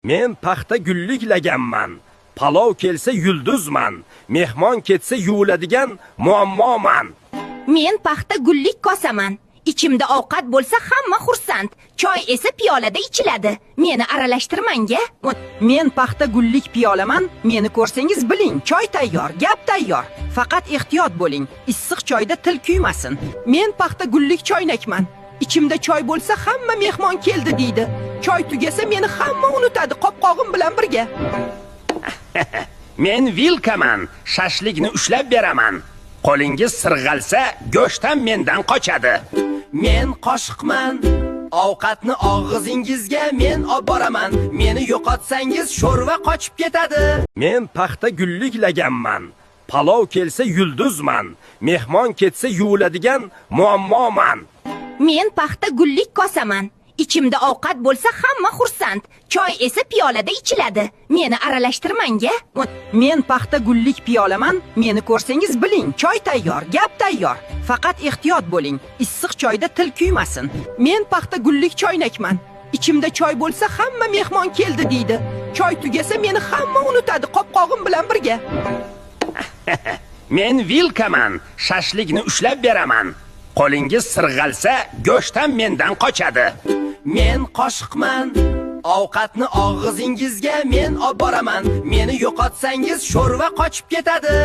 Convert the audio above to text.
Men paxta gullik laganman. Palov kelsa yulduzman. Mehmon ketsa yuviladigan muammoman. Men paxta gullik kosaman. Ichimda ovqat bo'lsa hamma xursand. Choy esa piyolada ichiladi. Meni aralashtirmang-a. Men paxta gullik piyolaman. Meni ko'rsangiz biling, choy tayyor, gap tayyor. Faqat ehtiyot bo'ling, issiq choyda til kuymasin. Men paxta gullik choynakman. Ichimda choy bo'lsa hamma mehmon keldi deydi. Choy tugasa meni hamma unutadi qopqog'im bilan birga. Men vilkaman, shashlikni ushlab beraman. Qo'lingiz sirg'alsa, go'shtdan mendan qochadi. Men qoshiqman. Ovqatni og'zingizga men olib boraman. Meni yo'qotsangiz sho'rva qochib ketadi. Men paxta gullik laganman. Palov kelsa yulduzman. Mehmon ketsa yuviladigan muammoman. Men paxta gullik kosaman. Ichimda ovqat bo'lsa hamma xursand. Choy esa piyolada ichiladi. Meni aralashtirmang-a. Men paxta gullik piyolaman. Meni ko'rsangiz biling, choy tayyor, gap tayyor. Faqat ehtiyot bo'ling, issiq choyda til kuymasin. Men paxta gullik choynakman. Ichimda choy bo'lsa hamma mehmon keldi deydi. Choy tugasa meni hamma unutadi qopqog'im bilan birga. Men vilkaman, shashlikni ushlab beraman. Qo'lingiz sirg'alsa, go'shtdan mendan qochadi. Men qoshiqman. Ovqatni og'zingizga men olib boraman. Meni yo'qotsangiz sho'rva qochib ketadi.